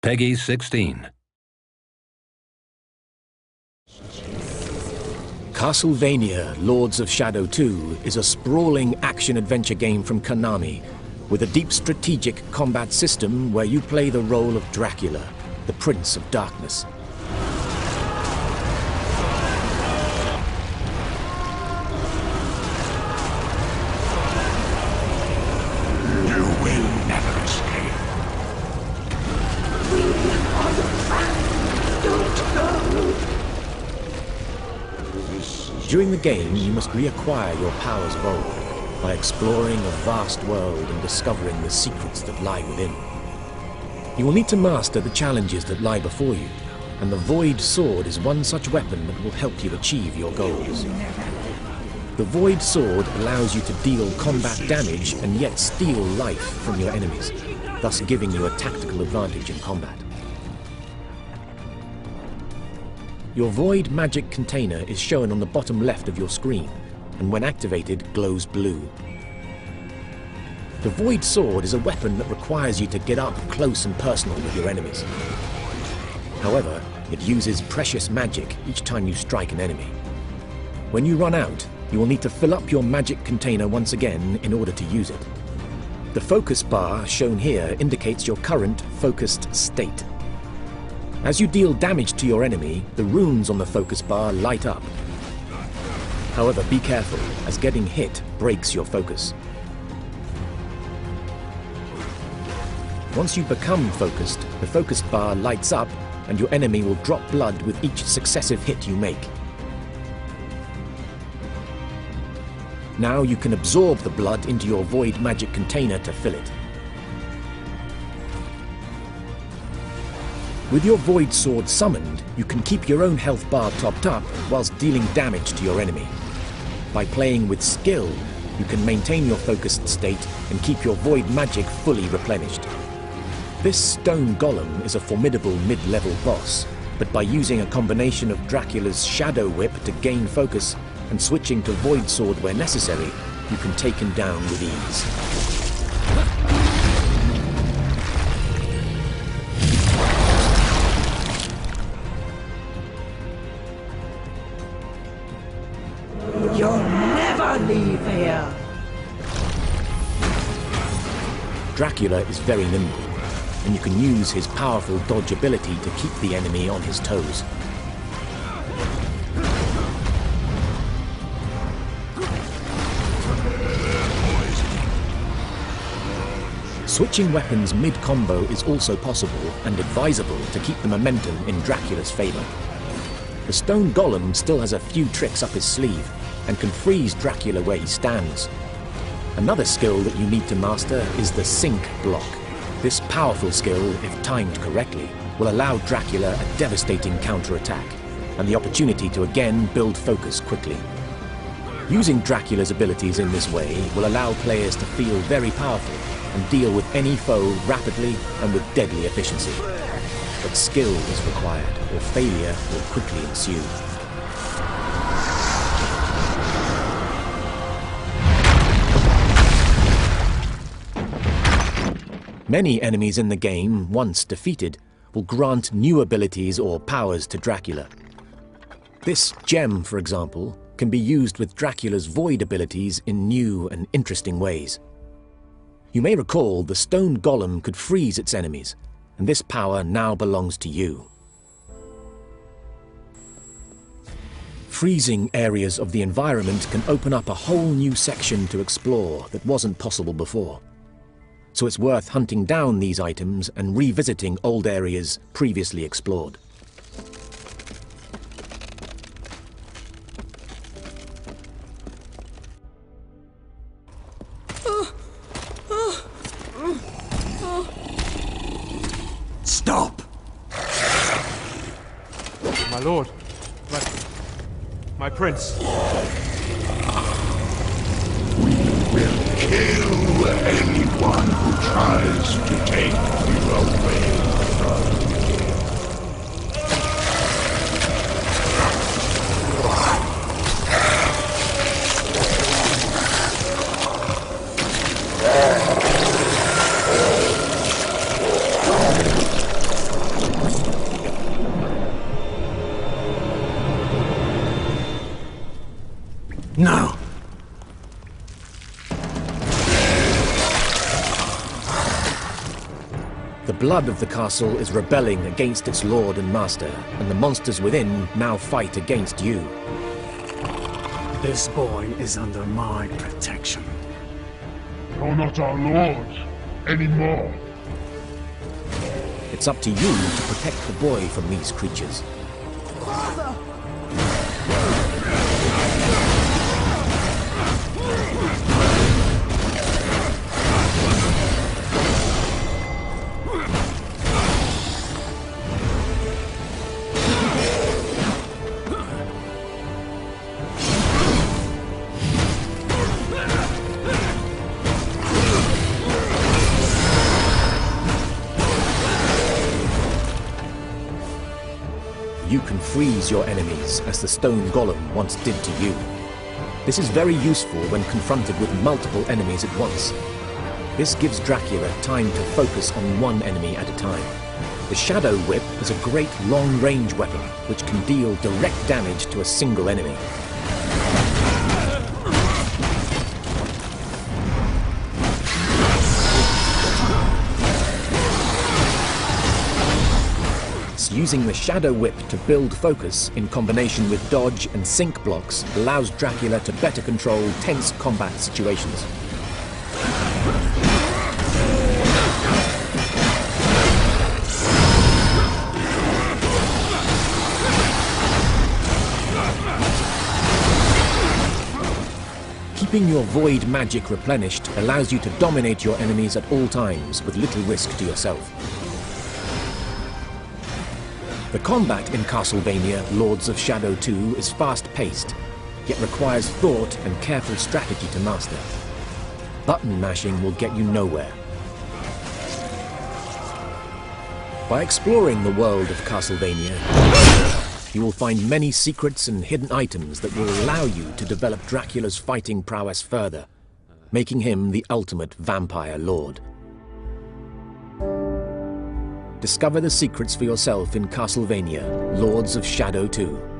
Peggy 16. Castlevania Lords of Shadow 2 is a sprawling action-adventure game from Konami, with a deep strategic combat system where you play the role of Dracula, the Prince of Darkness. You will never escape. We are the path. Don't go. During the game, you must reacquire your powers of old by exploring a vast world and discovering the secrets that lie within. You will need to master the challenges that lie before you, and the Void Sword is one such weapon that will help you achieve your goals. The Void Sword allows you to deal combat damage and yet steal life from your enemies, thus giving you a tactical advantage in combat. Your Void magic container is shown on the bottom left of your screen, and when activated, glows blue. The Void Sword is a weapon that requires you to get up close and personal with your enemies. However, it uses precious magic each time you strike an enemy. When you run out, you will need to fill up your magic container once again in order to use it. The focus bar shown here indicates your current focused state. As you deal damage to your enemy, the runes on the focus bar light up. However, be careful, as getting hit breaks your focus. Once you become focused, the focus bar lights up and your enemy will drop blood with each successive hit you make. Now you can absorb the blood into your Void magic container to fill it. With your Void Sword summoned, you can keep your own health bar topped up whilst dealing damage to your enemy. By playing with skill, you can maintain your focused state and keep your Void magic fully replenished. This stone golem is a formidable mid-level boss, but by using a combination of Dracula's Shadow Whip to gain focus and switching to Void Sword where necessary, you can take him down with ease. You'll never leave here. Dracula is very nimble, and you can use his powerful dodge ability to keep the enemy on his toes. Switching weapons mid-combo is also possible and advisable to keep the momentum in Dracula's favor. The stone golem still has a few tricks up his sleeve and can freeze Dracula where he stands. Another skill that you need to master is the sync block. This powerful skill, if timed correctly, will allow Dracula a devastating counterattack and the opportunity to again build focus quickly. Using Dracula's abilities in this way will allow players to feel very powerful and deal with any foe rapidly and with deadly efficiency. But skill is required, or failure will quickly ensue. Many enemies in the game, once defeated, will grant new abilities or powers to Dracula. This gem, for example, can be used with Dracula's Void abilities in new and interesting ways. You may recall the stone golem could freeze its enemies, and this power now belongs to you. Freezing areas of the environment can open up a whole new section to explore that wasn't possible before. So it's worth hunting down these items and revisiting old areas previously explored. Stop! My lord, my prince. We will kill anyone who tries to take you away from me. The blood of the castle is rebelling against its lord and master, and the monsters within now fight against you. This boy is under my protection. You're not our lord anymore. It's up to you to protect the boy from these creatures. Father! You can freeze your enemies, as the stone golem once did to you. This is very useful when confronted with multiple enemies at once. This gives Dracula time to focus on one enemy at a time. The Shadow Whip is a great long-range weapon, which can deal direct damage to a single enemy. Using the Shadow Whip to build focus in combination with dodge and sync blocks allows Dracula to better control tense combat situations. Keeping your void magic replenished allows you to dominate your enemies at all times with little risk to yourself. The combat in Castlevania Lords of Shadow 2 is fast-paced, yet requires thought and careful strategy to master. Button mashing will get you nowhere. By exploring the world of Castlevania, you will find many secrets and hidden items that will allow you to develop Dracula's fighting prowess further, making him the ultimate vampire lord. Discover the secrets for yourself in Castlevania Lords of Shadow 2.